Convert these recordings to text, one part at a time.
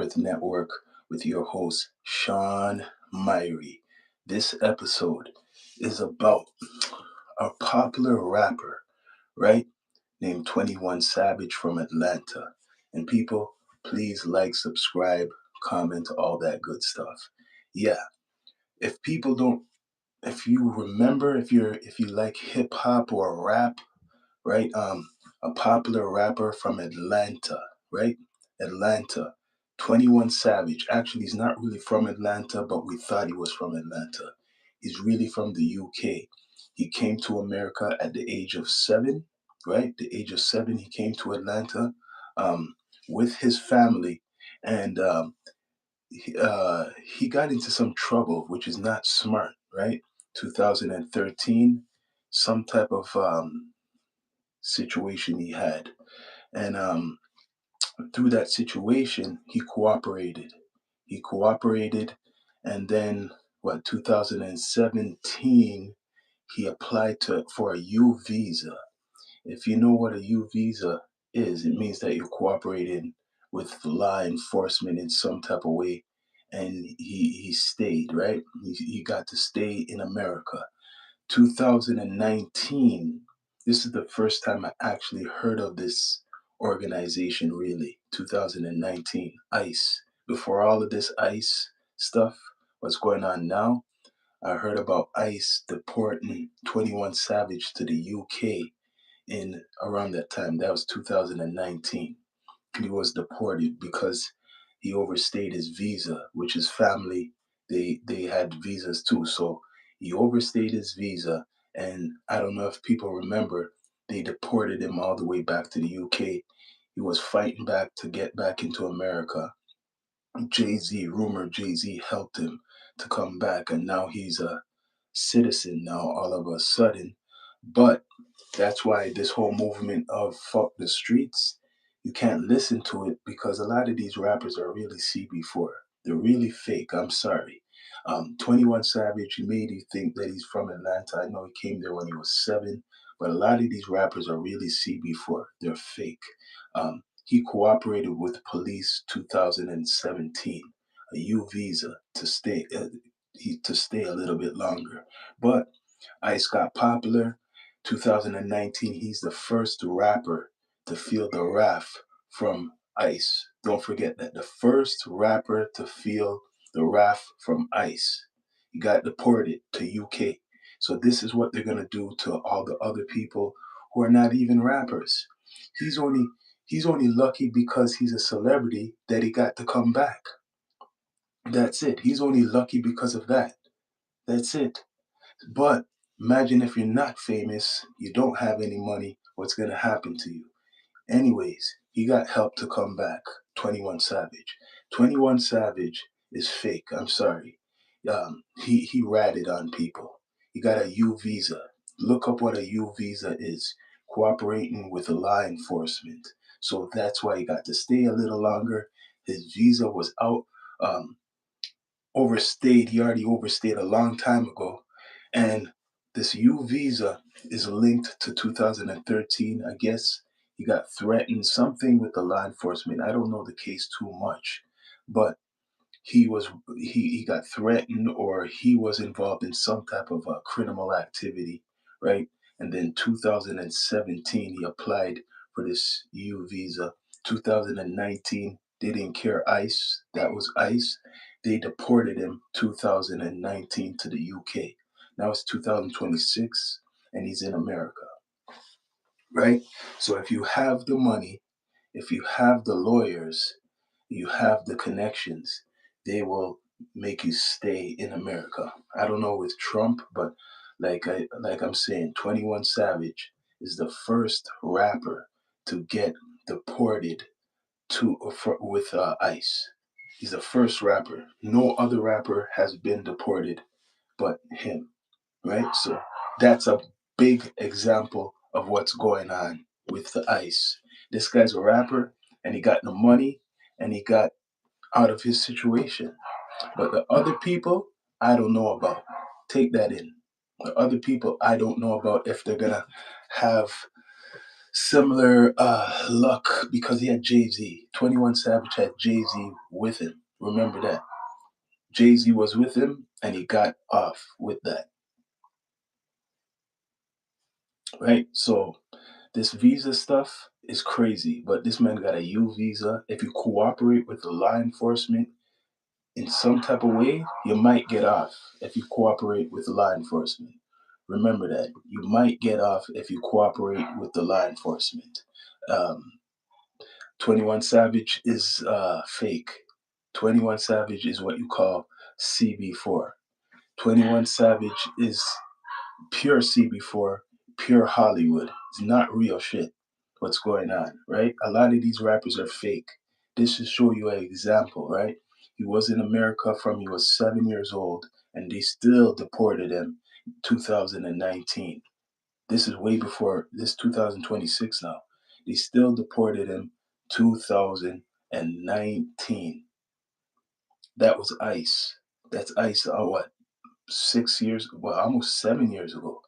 Earth Network with your host, Sean Myrie. This episode is about a popular rapper, right? Named 21 Savage from Atlanta. And people, please like, subscribe, comment, all that good stuff. Yeah, if people don't, if you remember, if you like hip hop or rap, right? A popular rapper from Atlanta, right? Atlanta. 21 Savage. Actually, he's not really from Atlanta, but we thought he was from Atlanta. He's really from the UK. He came to America at the age of 7, right? The age of 7, he came to Atlanta um, with his family, and he got into some trouble, which is not smart, right? 2013, some type of situation he had. And through that situation, he cooperated. He cooperated, and then, 2017, he applied for a U visa. If you know what a U visa is, it means that you're cooperating with law enforcement in some type of way. And he stayed, right? He got to stay in America. 2019, this is the first time I actually heard of this organization, really. 2019, ICE. Before all of this ICE stuff, what's going on now, I heard about ICE deporting 21 Savage to the UK in around that time. That was 2019. He was deported because he overstayed his visa, which his family, they had visas too. So he overstayed his visa, and I don't know if people remember, they deported him all the way back to the UK. He was fighting back to get back into America. Jay-Z helped him to come back, and now he's a citizen now all of a sudden. But that's why this whole movement of fuck the streets, you can't listen to it because a lot of these rappers are really CB4. They're really fake. I'm sorry. 21 Savage made you think that he's from Atlanta. I know he came there when he was 7, but a lot of these rappers are really CB4. They're fake. He cooperated with police 2017, a U visa to stay to stay a little bit longer. But Ice got popular 2019. He's the first rapper to feel the wrath from Ice. Don't forget that, the first rapper to feel the wrath from Ice. He got deported to UK. So this is what they're gonna do to all the other people who are not even rappers. He's only he's only lucky because he's a celebrity that he got to come back. That's it. He's only lucky because of that. That's it. But imagine if you're not famous, you don't have any money, what's going to happen to you? Anyways, he got help to come back. 21 Savage. 21 Savage is fake. I'm sorry. He ratted on people. He got a U visa. Look up what a U visa is. Cooperating with the law enforcement. So that's why he got to stay a little longer. His visa was out. Um, Overstayed. He already overstayed a long time ago. And this U visa is linked to 2013. I guess he got threatened something with the law enforcement. I don't know the case too much, but he got threatened, or he was involved in some type of criminal activity, right? And then 2017 he applied for this U visa. 2019 they didn't care. ICE, that was ICE. They deported him 2019 to the UK. Now it's 2026 and he's in America, right? So if you have the money, if you have the lawyers, you have the connections, they will make you stay in America. I don't know with Trump, but I'm saying, 21 Savage is the first rapper to get deported with ICE. He's the first rapper. No other rapper has been deported but him, right? So that's a big example of what's going on with the ICE. This guy's a rapper, and he got the money, and he got out of his situation. But the other people, I don't know about. Take that in. The other people, I don't know about if they're gonna have similar luck because he had Jay-Z. 21 Savage had Jay-Z with him. Remember that. Jay-Z was with him and he got off with that. Right? So this visa stuff is crazy, but this man got a U visa. If you cooperate with the law enforcement in some type of way, you might get off if you cooperate with the law enforcement. Remember that. You might get off if you cooperate with the law enforcement. Um, 21 Savage is fake. 21 Savage is what you call CB4. 21 Savage is pure CB4, pure Hollywood. It's not real shit what's going on, right? A lot of these rappers are fake. This should show you an example, right? He was in America from he was 7 years old, and they still deported him in 2019. This is way before this 2026 now. They still deported him 2019. That was ICE. That's ICE. What 6 years? Well, almost 7 years ago.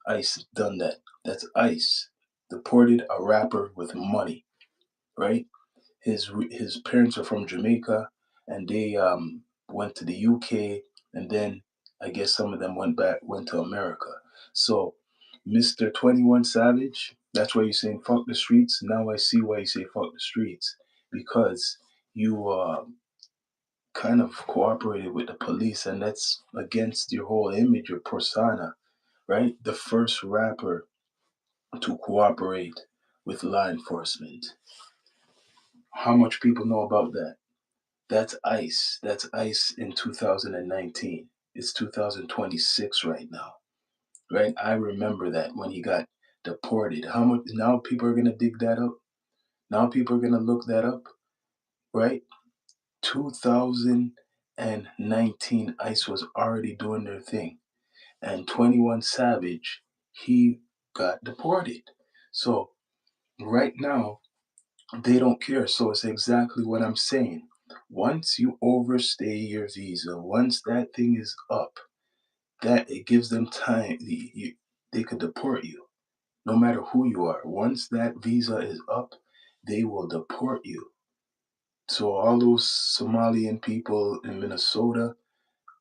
ICE done that. That's ICE. Deported a rapper with money, right? His parents are from Jamaica, and they went to the UK, and then I guess some of them went to America. So, Mr. 21 Savage, that's why you're saying fuck the streets. Now I see why you say fuck the streets because you kind of cooperated with the police, and that's against your whole image, your persona, right? The first rapper to cooperate with law enforcement. How much people know about that? That's ICE. That's ICE in 2019. It's 2026 right now, right? I remember that when he got deported. How much now people are gonna dig that up? Now people are gonna look that up, right? 2019, ICE was already doing their thing, and 21 Savage, he got deported. So right now, they don't care. So it's exactly what I'm saying. Once you overstay your visa, once that thing is up, that it gives them time. They could deport you, no matter who you are. Once that visa is up, they will deport you. So all those Somalian people in Minnesota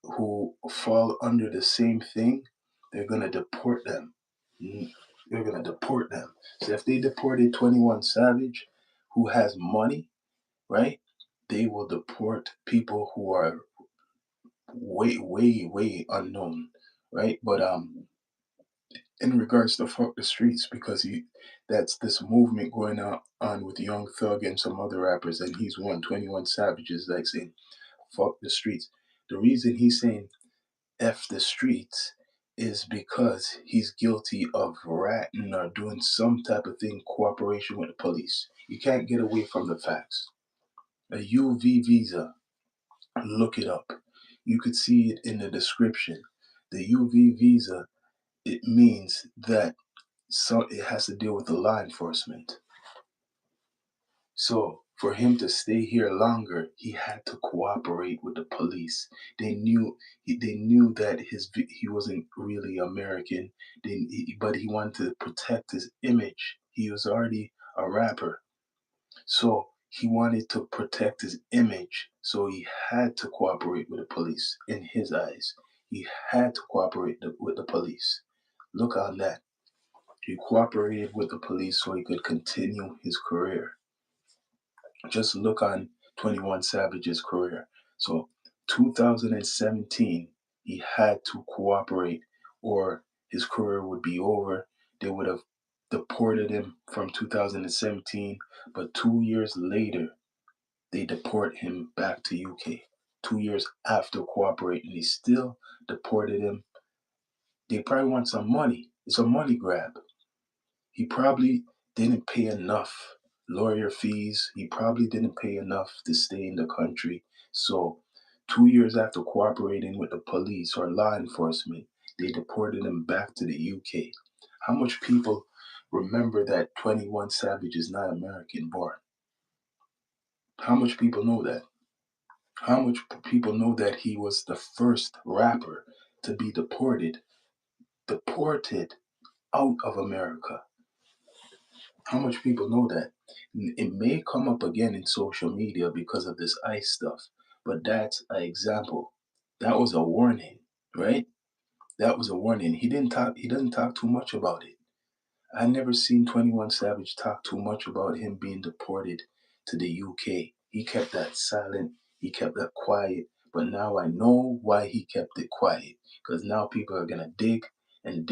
who fall under the same thing, they're gonna deport them. Mm, They're gonna deport them. So if they deported 21 Savage, who has money, right? They will deport people who are way, way, way unknown, right? But in regards to fuck the streets, because that's this movement going on with Young Thug and some other rappers, and he's 21 Savages like saying fuck the streets. The reason he's saying F the streets is because he's guilty of ratting or doing some type of thing, cooperation with the police. You can't get away from the facts. A UV visa, look it up. You could see it in the description. The UV visa, it means that it has to deal with the law enforcement. So for him to stay here longer, he had to cooperate with the police. They knew that he wasn't really American. But he wanted to protect his image. He was already a rapper, so he wanted to protect his image. So he had to cooperate with the police. In his eyes, he had to cooperate with the police. Look on that. He cooperated with the police so he could continue his career. Just look on 21 Savage's career. So 2017, he had to cooperate or his career would be over. They would have deported him from 2017, but 2 years later, they deport him back to UK. 2 years after cooperating, they still deported him. They probably want some money. It's a money grab. He probably didn't pay enough lawyer fees. He probably didn't pay enough to stay in the country. So, 2 years after cooperating with the police or law enforcement, they deported him back to the UK. How much people remember that 21 Savage is not American born? How much people know that? How much people know that he was the first rapper to be deported out of America? How much people know that? It may come up again in social media because of this ICE stuff, but that's an example. That was a warning, right? That was a warning. He didn't talk. He doesn't talk too much about it. I never seen 21 Savage talk too much about him being deported to the UK. He kept that silent, he kept that quiet, but now I know why he kept it quiet. Because now people are gonna dig and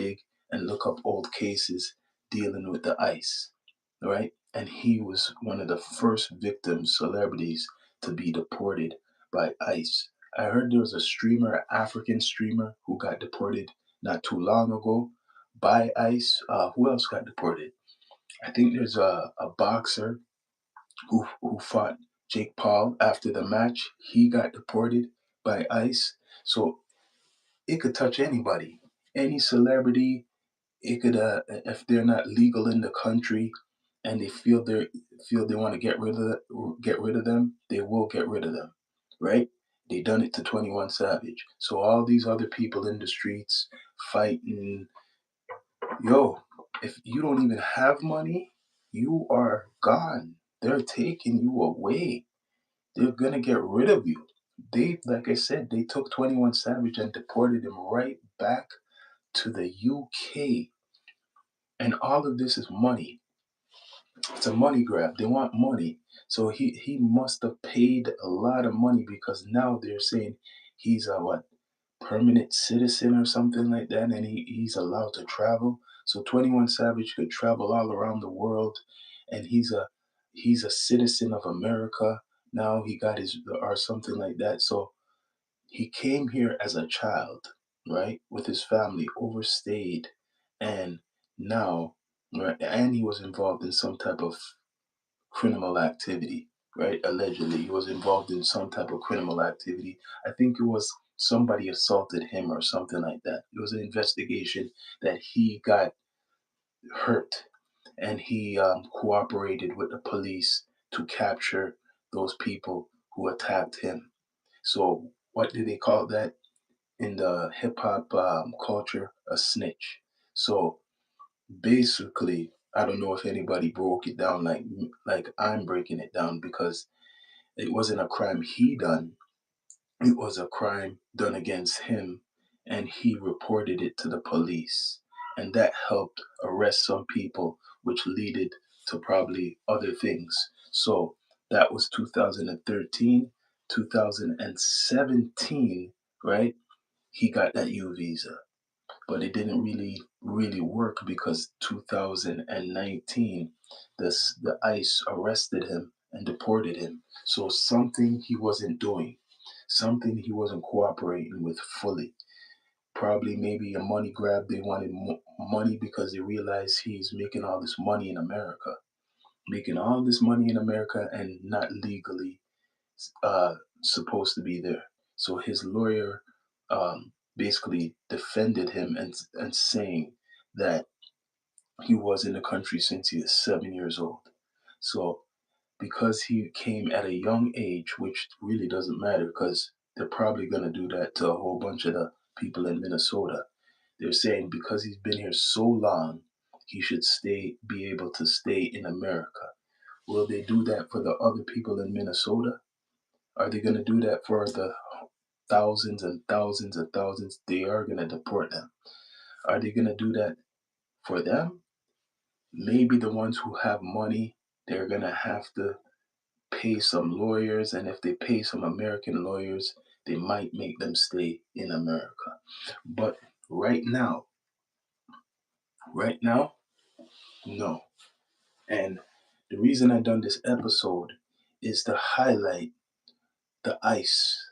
look up old cases dealing with the ICE. Right? And he was one of the first victims, celebrities, to be deported by ICE. I heard there was a streamer, an African streamer, who got deported not too long ago by ICE. Who else got deported? I think there's a boxer who fought Jake Paul after the match. He got deported by ICE. So it could touch anybody, any celebrity. It could, if they're not legal in the country, and they feel they want to get rid of them, they will get rid of them, right? They done it to 21 Savage. So all these other people in the streets fighting, yo, if you don't even have money, you are gone. They're taking you away. They're gonna get rid of you. They, like I said, they took 21 Savage and deported him right back to the UK. And all of this is money. It's a money grab. They want money. So he must have paid a lot of money because now they're saying he's a what, permanent citizen or something like that, and he's allowed to travel. So 21 Savage could travel all around the world, and he's a citizen of America. Now he got his, or something like that. So he came here as a child, right, with his family, overstayed, and now, right, and he was involved in some type of criminal activity, right? Allegedly, he was involved in some type of criminal activity. I think it was somebody assaulted him or something like that. It was an investigation that he got hurt, and he cooperated with the police to capture those people who attacked him. So, what do they call that in the hip hop culture? A snitch. So, basically, I don't know if anybody broke it down like I'm breaking it down, because it wasn't a crime he done. It was a crime done against him, and he reported it to the police, and that helped arrest some people, which leaded to probably other things. So that was 2013, 2017, right? He got that U visa, but it didn't really work because 2019, the ICE arrested him and deported him. So something he wasn't doing, something he wasn't cooperating with fully. Probably maybe a money grab. They wanted money because they realized he's making all this money in America, making all this money in America and not legally uh, supposed to be there. So his lawyer basically defended him, and saying that he was in the country since he was 7 years old. So because he came at a young age, which really doesn't matter because they're probably going to do that to a whole bunch of the people in Minnesota. They're saying because he's been here so long, he should be able to stay in America. Will they do that for the other people in Minnesota? Are they going to do that for the thousands and thousands and thousands? They are going to deport them. Are they going to do that for them? Maybe the ones who have money, they're going to have to pay some lawyers. And if they pay some American lawyers, they might make them stay in America. But right now, right now, no. And the reason I done this episode is to highlight the ICE.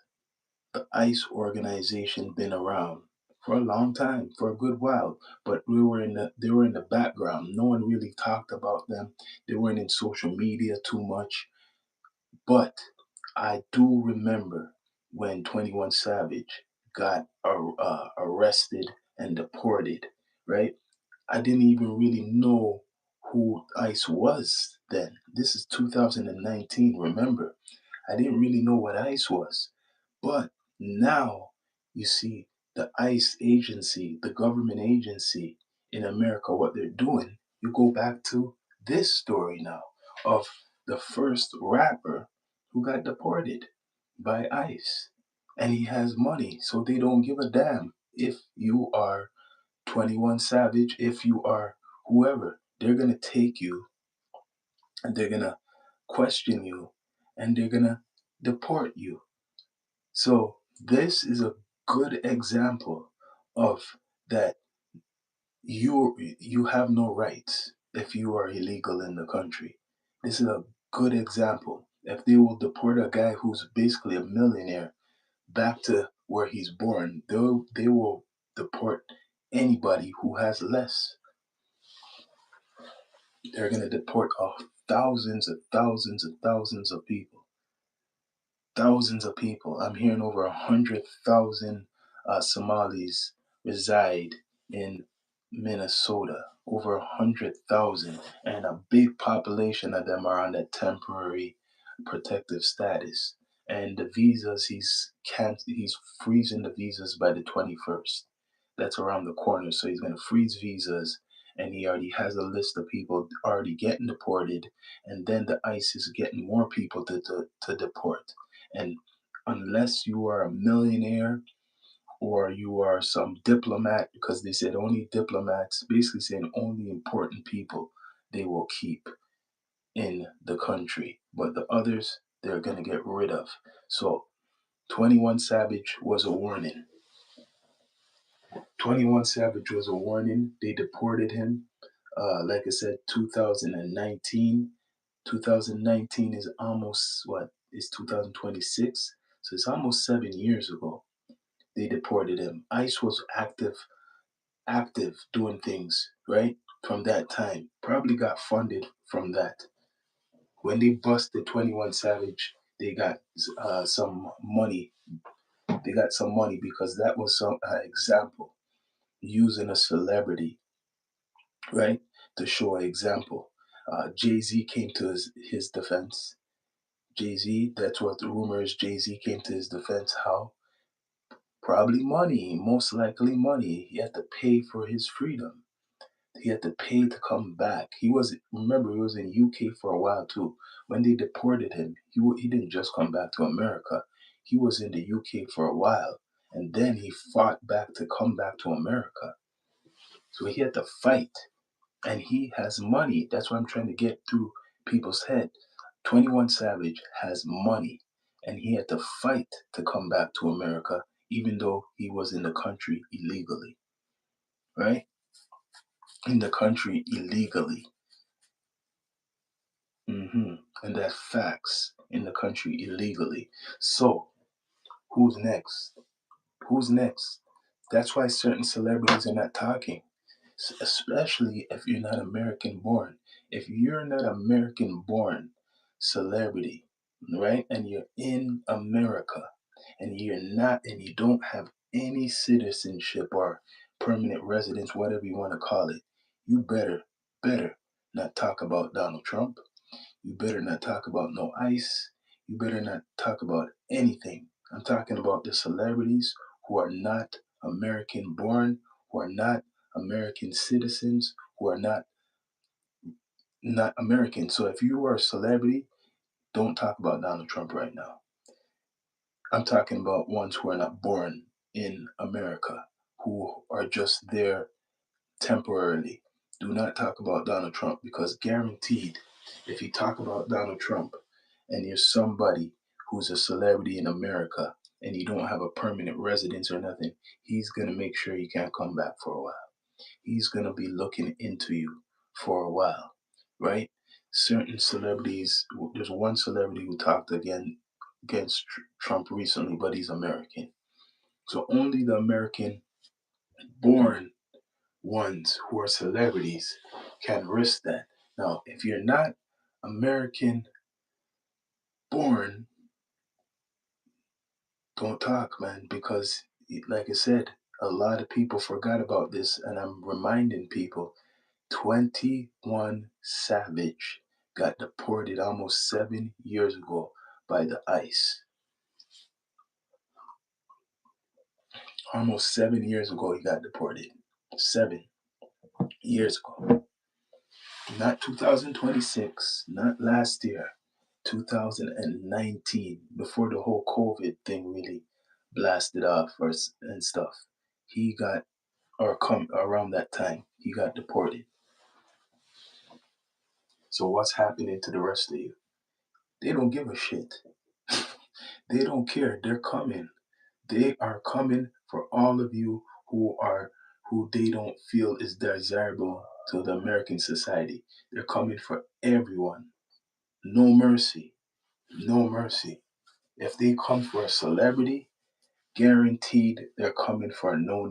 The ICE organization been around for a long time, for a good while, but they were in the background. No one really talked about them. They weren't in social media too much. But I do remember when 21 Savage got arrested and deported, right? I didn't even really know who ICE was then. This is 2019, remember? I didn't really know what ICE was. But now you see the ICE agency, the government agency in America, what they're doing. You go back to this story now of the first rapper who got deported by ICE. And he has money, so they don't give a damn if you are 21 Savage, if you are whoever. They're going to take you and they're going to question you and they're going to deport you. So this is a good example of that you have no rights if you are illegal in the country. This is a good example. If they will deport a guy who's basically a millionaire back to where he's born, they will deport anybody who has less. They're gonna deport thousands and thousands and thousands of people. Thousands of people. I'm hearing over 100,000 Somalis reside in Minnesota. Over 100,000, and a big population of them are on that temporary protective status. And the visas, he's freezing the visas by the 21st. That's around the corner. So he's gonna freeze visas, and he already has a list of people already getting deported, and then the ICE is getting more people to deport. And unless you are a millionaire or you are some diplomat, because they said only diplomats, basically saying only important people they will keep in the country, but the others they're going to get rid of. So 21 Savage was a warning. 21 Savage was a warning. They deported him. Like I said, 2019. 2019 is almost what is 2026. So it's almost 7 years ago they deported him. ICE was active doing things, right? From that time. Probably got funded from that. When they busted 21 Savage, they got some money. They got some money because that was some example using a celebrity, right? To show an example. Jay-Z came to his defense. Jay-Z, that's what the rumor is. Jay-Z came to his defense. How? Probably money, most likely money. He had to pay for his freedom. He had to pay to come back. Remember, he was in UK for a while too. When they deported him, he didn't just come back to America. He was in the UK for a while. And then he fought back to come back to America. So he had to fight. And he has money. That's what I'm trying to get through people's head. 21 Savage has money. And he had to fight to come back to America, even though he was in the country illegally. Right? In the country illegally. And that's facts. In the country illegally. So, who's next? Who's next? That's why certain celebrities are not talking, especially if you're not American born. If you're not American born celebrity, right, and you're in America, and you don't have any citizenship or permanent residence, whatever you want to call it, you better not talk about Donald Trump. You better not talk about no ICE. You better not talk about anything. I'm talking about the celebrities who are not American born, who are not American citizens, who are not American. So if you are a celebrity, don't talk about Donald Trump right now. I'm talking about ones who are not born in America, who are just there temporarily. Do not talk about Donald Trump, because guaranteed, if you talk about Donald Trump and you're somebody who's a celebrity in America and you don't have a permanent residence or nothing, he's going to make sure you can't come back for a while. He's going to be looking into you for a while, right? Certain celebrities, there's one celebrity who talked against Trump recently, but he's American. So only the American born ones who are celebrities can risk that. Now, if you're not American born, don't talk, man, because, like I said, a lot of people forgot about this, and I'm reminding people 21 Savage got deported almost 7 years ago by the ICE. Almost 7 years ago, he got deported. 7 years ago. Not 2026, not last year, 2019, before the whole COVID thing really blasted off and stuff. He got, or come around that time, he got deported. So what's happening to the rest of you? They don't give a shit. They don't care. They're coming. They are coming for all of you who they don't feel is desirable to the American society. They're coming for everyone. No mercy. No mercy. If they come for a celebrity, guaranteed they're coming for no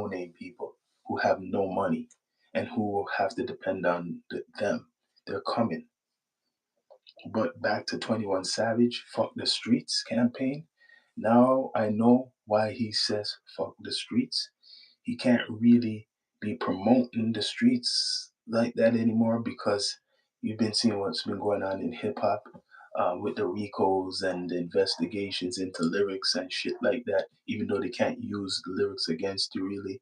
name people who have no money and who will have to depend on them. They're coming. But back to 21 Savage, fuck the streets campaign. Now I know why he says fuck the streets. He can't really be promoting the streets like that anymore because you've been seeing what's been going on in hip hop with the Ricos and the investigations into lyrics and shit like that, even though they can't use the lyrics against you really.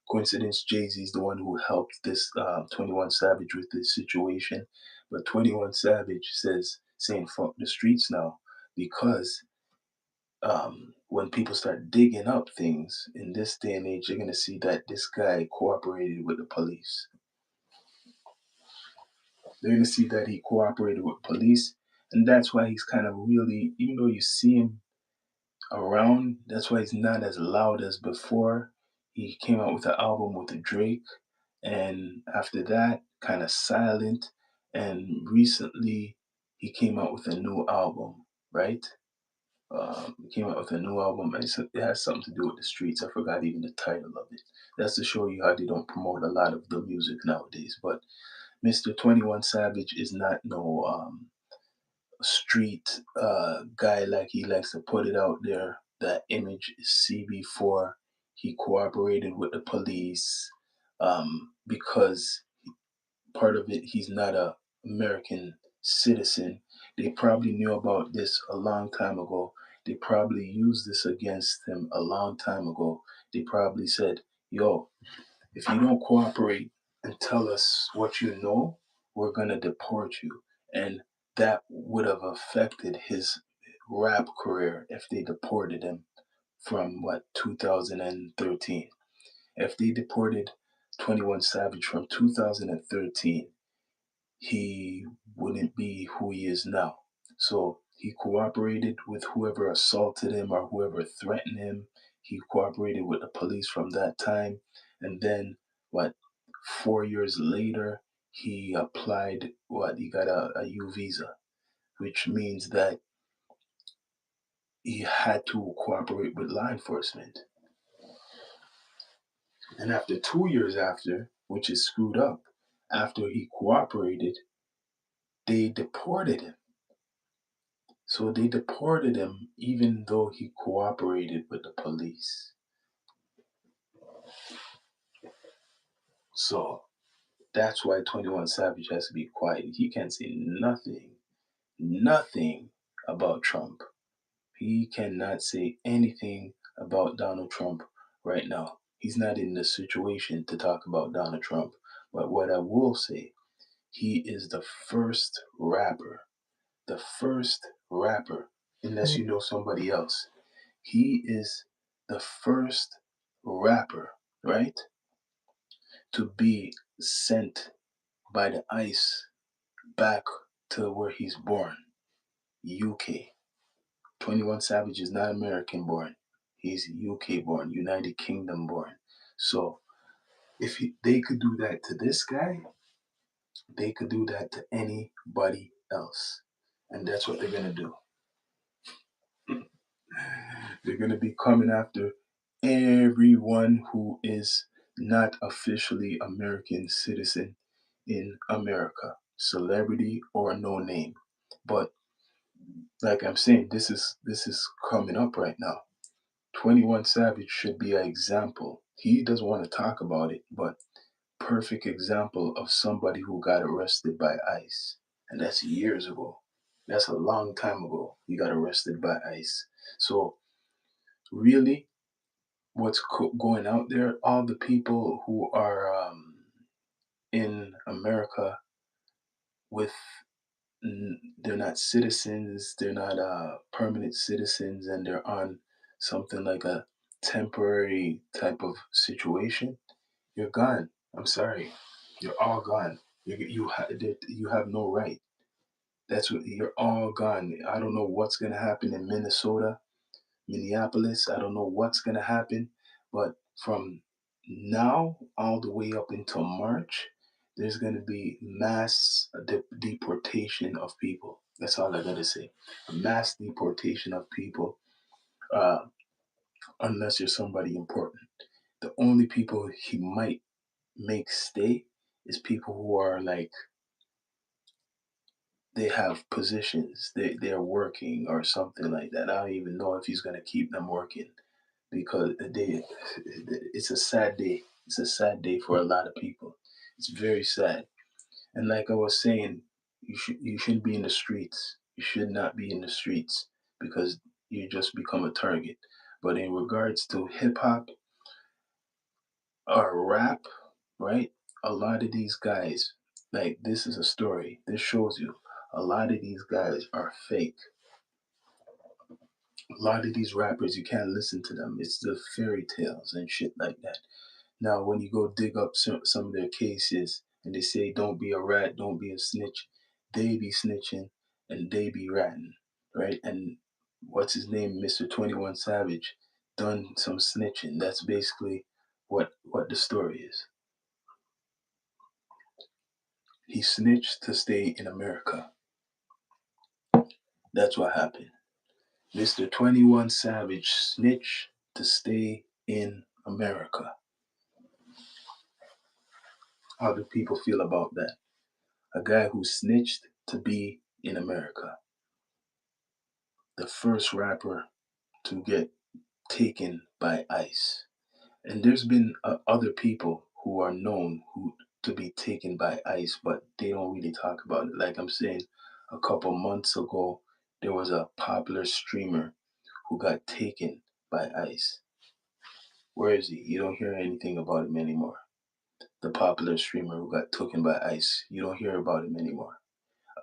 Coincidence, Jay-Z's the one who helped this 21 Savage with this situation. But 21 Savage saying fuck the streets now because when people start digging up things in this day and age, you're going to see that this guy cooperated with the police. They're going to see that he cooperated with police. And that's why he's kind of really, even though you see him around, that's why he's not as loud as before. He came out with an album with Drake. And after that, kind of silent. And recently, he came out with a new album, right? Came out with a new album, and it has something to do with the streets. I forgot even the title of it. That's to show you how they don't promote a lot of the music nowadays. But Mr. 21 Savage is not no street guy like he likes to put it out there. That image is CB4. He cooperated with the police because part of it, he's not a American citizen. They probably knew about this a long time ago. They probably used this against him a long time ago. They probably said, yo, if you don't cooperate and tell us what you know, we're going to deport you. And that would have affected his rap career if they deported him from what, 2013. If they deported 21 Savage from 2013, he wouldn't be who he is now. So he cooperated with whoever assaulted him or whoever threatened him. He cooperated with the police from that time. And then, what, 4 years later, he applied, he got a U visa, which means that he had to cooperate with law enforcement. And after 2 years after, which is screwed up, after he cooperated, they deported him. So they deported him even though he cooperated with the police. So that's why 21 Savage has to be quiet. He can't say nothing about Trump. He cannot say anything about Donald Trump right now. He's not in the situation to talk about Donald Trump. But what I will say, he is the first rapper, unless you know somebody else. He is the first rapper, right, to be sent by the ICE back to where he's born, UK. 21 Savage is not American born. He's UK born, United Kingdom born. So if they could do that to this guy, they could do that to anybody else. And that's what they're going to do. They're going to be coming after everyone who is not officially American citizen in America, celebrity or no name. But like I'm saying, this is coming up right now. 21 Savage should be an example. He doesn't want to talk about it, but perfect example of somebody who got arrested by ICE. And that's years ago. That's a long time ago. He got arrested by ICE. So really, what's going out there, all the people who are in America with they're not citizens, they're not permanent citizens, and they're on something like a temporary type of situation, you're gone. I'm sorry, you're all gone. You have no right. That's what you're all gone. I don't know what's gonna happen in Minnesota, Minneapolis. I don't know what's gonna happen, but from now all the way up until March, there's gonna be mass deportation of people. That's all I gotta say. A mass deportation of people, uh, unless you're somebody important. The only people he might make stay is people who are like they have positions, they're working or something like that. I don't even know if he's gonna keep them working because it's a sad day. It's a sad day for a lot of people. It's very sad. And like I was saying, you shouldn't be in the streets. You should not be in the streets because you just become a target. But in regards to hip hop or rap, right? A lot of these guys, like this is a story. This shows you a lot of these guys are fake. A lot of these rappers, you can't listen to them. It's the fairy tales and shit like that. Now, when you go dig up some of their cases and they say, don't be a rat, don't be a snitch, they be snitching and they be ratting, right? And what's his name, Mr. 21 Savage, done some snitching. That's basically what the story is. He snitched to stay in America. That's what happened. Mr. 21 Savage snitched to stay in America. How do people feel about that? A guy who snitched to be in America. The first rapper to get taken by ICE. And there's been other people who are known who to be taken by ICE, but they don't really talk about it. Like I'm saying, a couple months ago, there was a popular streamer who got taken by ICE. Where is he? You don't hear anything about him anymore. The popular streamer who got taken by ICE. You don't hear about him anymore.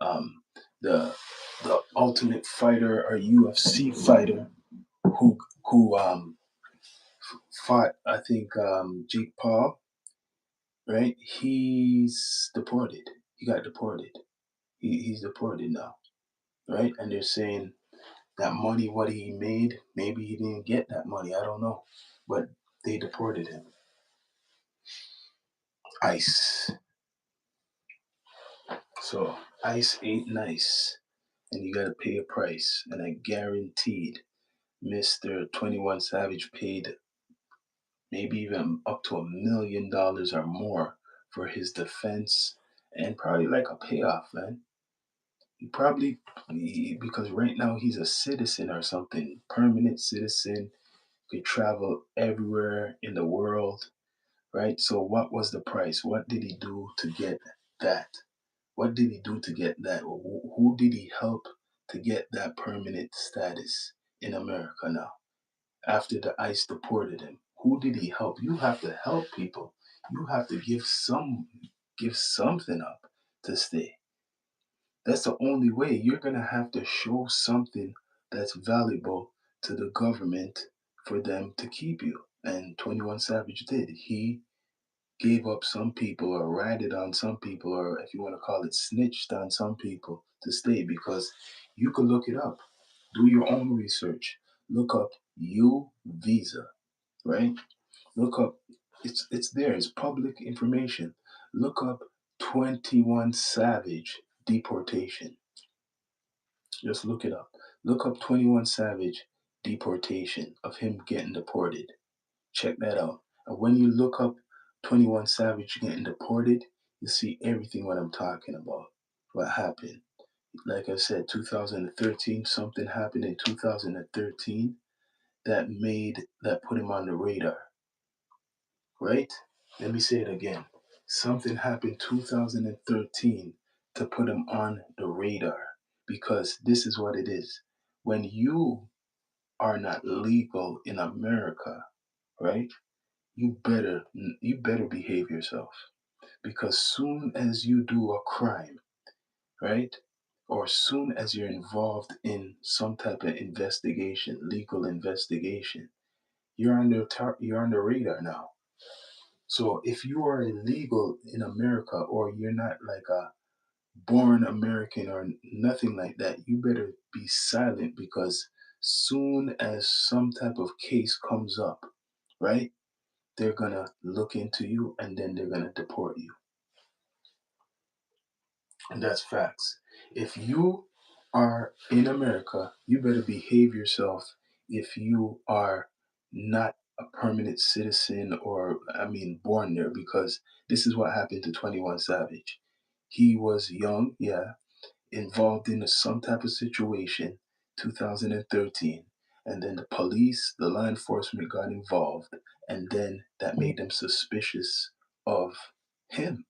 Um, the the Ultimate Fighter or UFC fighter who who fought, I think, Jake Paul, right? He's deported. He got deported. He's deported now, right? And they're saying that money, what he made, maybe he didn't get that money. I don't know, but they deported him. ICE. So ICE ain't nice, and you gotta pay a price. And I guaranteed Mr. 21 Savage paid maybe even up to $1 million or more for his defense and probably like a payoff, man. He probably because right now he's a citizen or something, permanent citizen, could travel everywhere in the world, right? So what was the price? What did he do to get that? What did he do to get that? Who did he help to get that permanent status in America now? After the ICE deported him. Who did he help? You have to help people. You have to give something up to stay. That's the only way. You're gonna have to show something that's valuable to the government for them to keep you. And 21 Savage did. He gave up some people or ratted on some people or if you want to call it snitched on some people to stay because you could look it up. Do your own research. Look up U visa, right? Look up it's there, it's public information. Look up 21 Savage deportation. Just look it up. Look up 21 Savage deportation of him getting deported. Check that out. And when you look up 21 Savage getting deported, you see everything what I'm talking about. What happened? Like I said, 2013, something happened in 2013 that put him on the radar, right? Let me say it again. Something happened 2013 to put him on the radar because this is what it is. When you are not legal in America, right? You better behave yourself because soon as you do a crime, right? Or soon as you're involved in some type of investigation, legal investigation, you're on the radar now. So if you are illegal in America, or you're not like a born American or nothing like that, you better be silent, because soon as some type of case comes up, right, they're gonna look into you and then they're gonna deport you. And that's facts. If you are in America, you better behave yourself if you are not a permanent citizen, or, I mean, born there, because this is what happened to 21 Savage. He was young, yeah, involved in some type of situation, 2013, and then the police, the law enforcement got involved, and then that made them suspicious of him,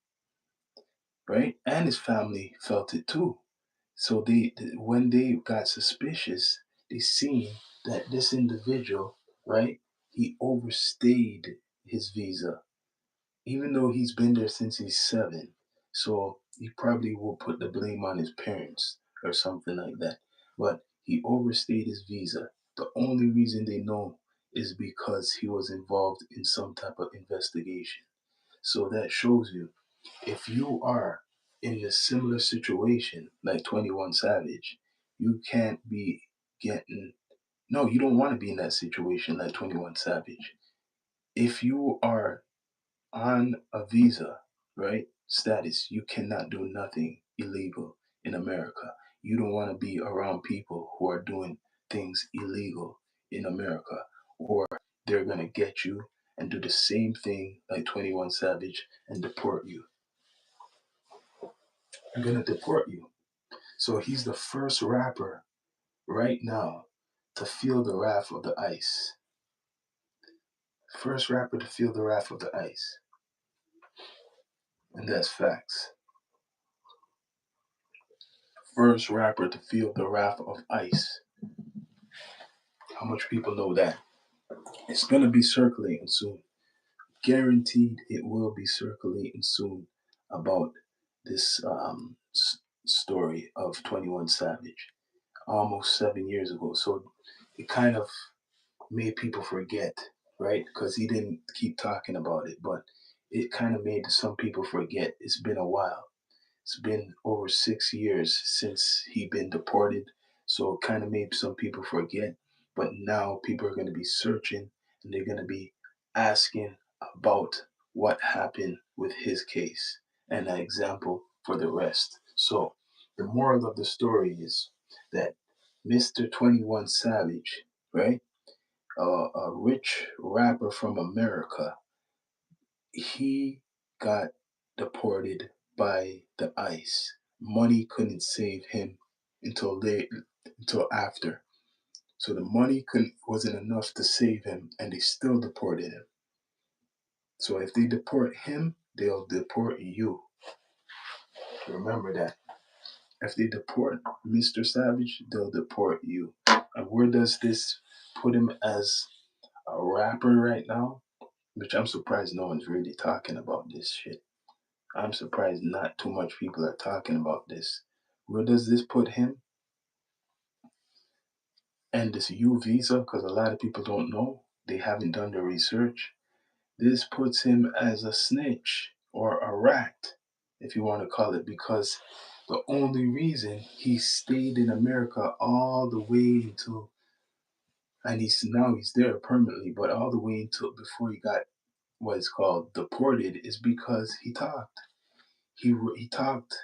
right? And his family felt it too. So when they got suspicious, they seen that this individual, right, he overstayed his visa, even though he's been there since he's 7. So he probably will put the blame on his parents or something like that. But he overstayed his visa. The only reason they know is because he was involved in some type of investigation. So that shows you, if you are in a similar situation like 21 Savage, you can't be getting, no, you don't want to be in that situation like 21 Savage. If you are on a visa, right, status, you cannot do nothing illegal in America. You don't want to be around people who are doing things illegal in America, or they're going to get you and do the same thing like 21 Savage and deport you. They're going to deport you. So he's the first rapper right now to feel the wrath of the ice. First rapper to feel the wrath of the ice. And that's facts. First rapper to feel the wrath of ice. How much people know that? It's going to be circulating soon. Guaranteed it will be circulating soon about this story of 21 Savage, almost 7 years ago. So it kind of made people forget, right? Because he didn't keep talking about it, but it kind of made some people forget. It's been a while. It's been over 6 years since he been deported, so it kind of made some people forget. But now people are going to be searching, and they're going to be asking about what happened with his case and an example for the rest. So the moral of the story is that Mr. 21 Savage, right, a rich rapper from America, he got deported by the ICE. Money couldn't save him until until after. So the money couldn't wasn't enough to save him, and they still deported him. So if they deport him, they'll deport you. Remember that. If they deport Mr. Savage, they'll deport you. And where does this put him as a rapper right now? Which I'm surprised no one's really talking about this shit. I'm surprised not too much people are talking about this. Where does this put him? And this U visa, because a lot of people don't know, they haven't done the research. This puts him as a snitch or a rat, if you want to call it, because the only reason he stayed in America all the way until, and he's there permanently, but all the way until before he got what's called deported, is because he talked. He talked.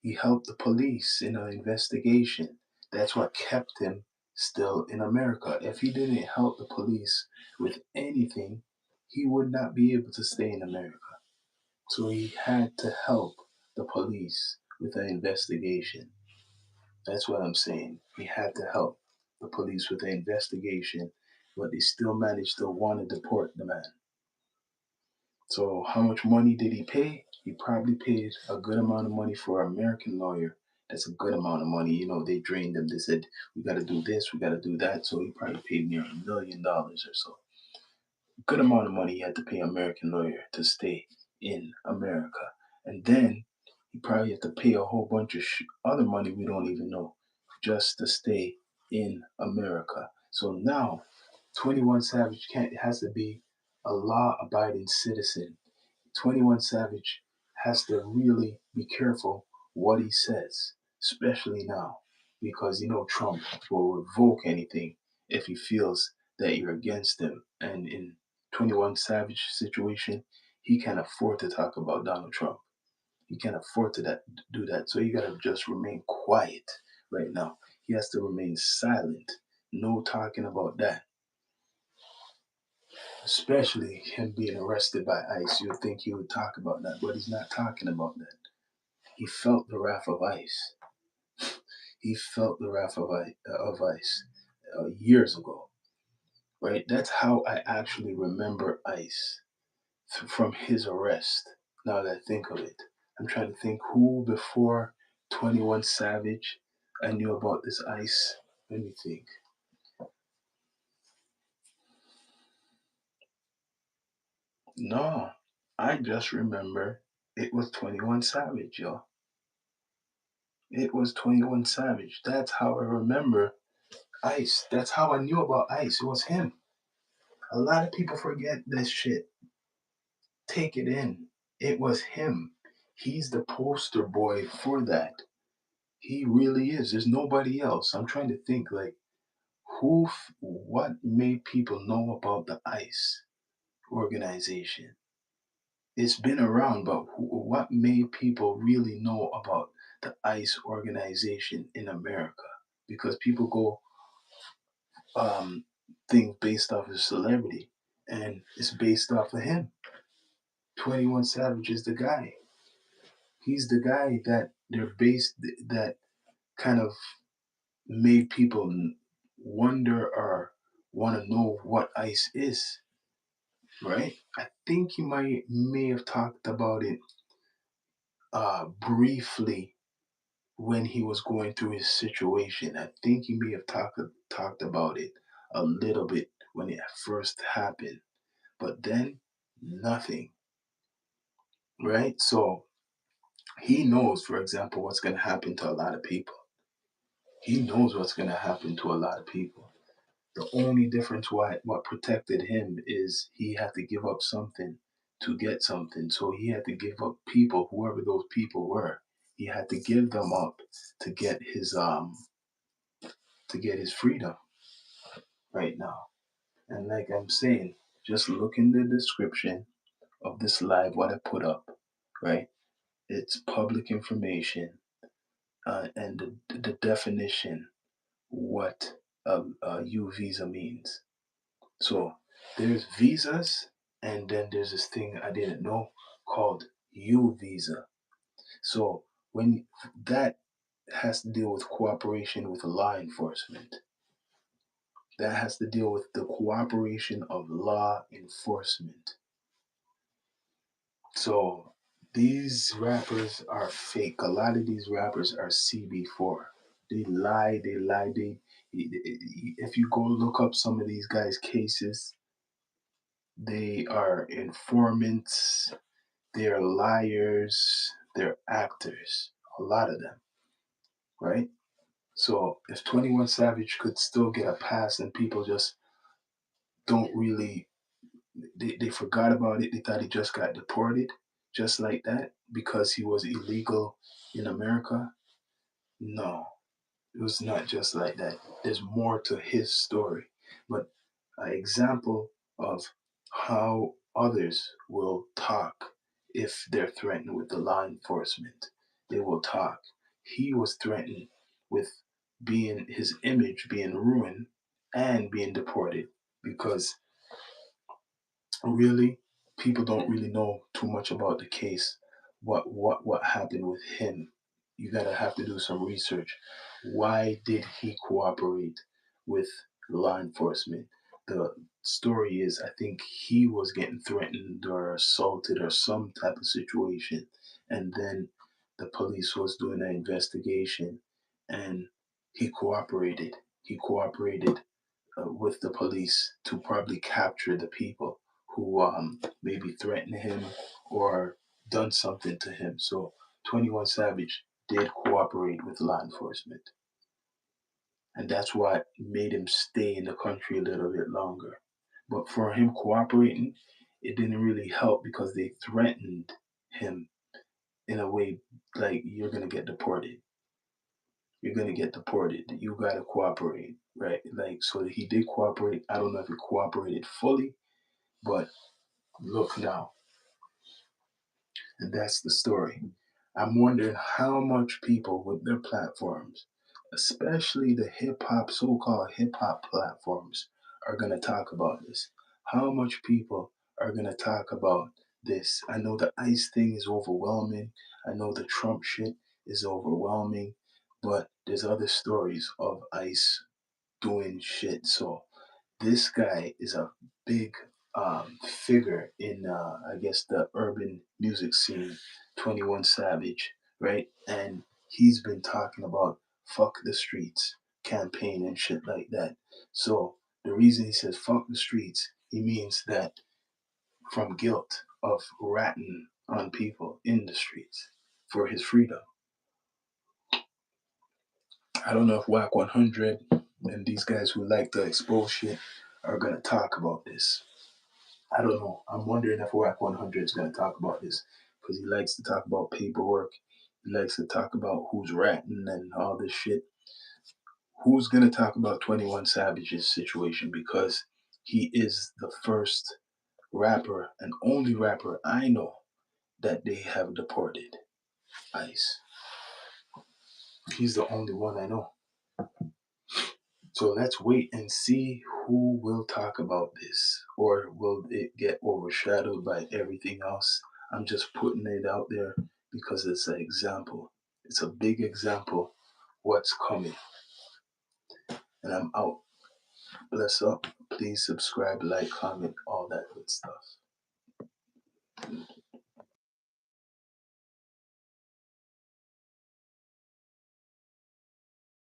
He helped the police in an investigation. That's what kept him still in America. If he didn't help the police with anything, he would not be able to stay in America. So he had to help the police with an investigation. That's what I'm saying. He had to help the police with the investigation, but they still managed to want to deport the man. So how much money did he pay? He probably paid a good amount of money for an American lawyer. That's a good amount of money. You know, they drained him. They said, we got to do this, we got to do that. So he probably paid near $1 million or so. Good amount of money he had to pay an American lawyer to stay in America. And then He probably had to pay a whole bunch of other money we don't even know just to stay in America. So now 21 Savage can't has to be a law-abiding citizen. 21 Savage has to really be careful what he says, especially now, because Trump will revoke anything if he feels that you're against him. And in 21 Savage situation, he can't afford to talk about Donald Trump. He can't afford to do that. So he gotta just remain quiet right now. He has to remain silent. No talking about that. Especially him being arrested by ICE. You'd think he would talk about that, but he's not talking about that. He felt the wrath of ICE. He felt the wrath of ICE years ago, right? That's how I actually remember ICE from his arrest. Now that I think of it, I'm trying to think who before 21 Savage I knew about this ICE. Let me think. No, I just remember it was 21 Savage, yo. It was 21 Savage. That's how I remember ICE. That's how I knew about ICE. It was him. A lot of people forget this shit. Take it in. It was him. He's the poster boy for that. He really is. There's nobody else. I'm trying to think like what made people know about the ICE organization? It's been around, but what made people really know about the ICE organization in America? Because people go um, things based off of celebrity, and it's based off of him. 21 Savage is the guy. He's the guy that they're based that kind of made people wonder or want to know what ICE is, right? I think he may have talked about it briefly when he was going through his situation. I think he may have talked about it a little bit when it first happened, but then nothing, right? So he knows, for example, what's going to happen to a lot of people. He knows what's going to happen to a lot of people. The only difference what protected him is he had to give up something to get something. So he had to give up people, whoever those people were. He had to give them up to get his freedom right now. And like I'm saying, just look in the description of this live what I put up, right? It's public information, and the definition what a U visa means. So there's visas, and then there's this thing I didn't know called U visa. So when that has to deal with cooperation with law enforcement, that has to deal with the cooperation of law enforcement. So these rappers are fake. A lot of these rappers are CB4. They lie, they lie, if you go look up some of these guys' cases, they are informants, they're liars, they're actors. A lot of them, right? So if 21 Savage could still get a pass and people just don't really they forgot about it, they thought he just got deported just like that because he was illegal in America. No, it was not just like that. There's more to his story. But an example of how others will talk if they're threatened with the law enforcement. They will talk. He was threatened with being his image being ruined and being deported because really people don't really know too much about the case. What happened with him? You gotta have to do some research. Why did he cooperate with law enforcement? The story is I think he was getting threatened or assaulted or some type of situation, and then the police was doing an investigation, and he cooperated. He cooperated with the police to probably capture the people who maybe threatened him or done something to him. So 21 Savage did cooperate with law enforcement. And that's what made him stay in the country a little bit longer. But for him cooperating, it didn't really help because they threatened him in a way like, you're gonna get deported. You're gonna get deported. You gotta cooperate, right? Like, so he did cooperate. I don't know if he cooperated fully, but look now. And that's the story. I'm wondering how much people with their platforms, especially the hip hop, so called hip hop platforms, are going to talk about this. How much people are going to talk about this? I know the ICE thing is overwhelming. I know the Trump shit is overwhelming, but there's other stories of ICE doing shit. So this guy is a big figure in, I guess, the urban music scene, 21 Savage, right? And he's been talking about fuck the streets campaign and shit like that. So the reason he says fuck the streets, he means that from guilt of ratting on people in the streets for his freedom. I don't know if Whack 100 and these guys who like to expose shit are gonna talk about this. I don't know. I'm wondering if Whack 100 is going to talk about this because he likes to talk about paperwork. He likes to talk about who's ratting and all this shit. Who's going to talk about 21 Savage's situation because he is the first rapper and only rapper I know that they have deported ICE. He's the only one I know. So let's wait and see who will talk about this, or will it get overshadowed by everything else? I'm just putting it out there because it's an example. It's a big example what's coming. And I'm out. Bless up. Please subscribe, like, comment, all that good stuff.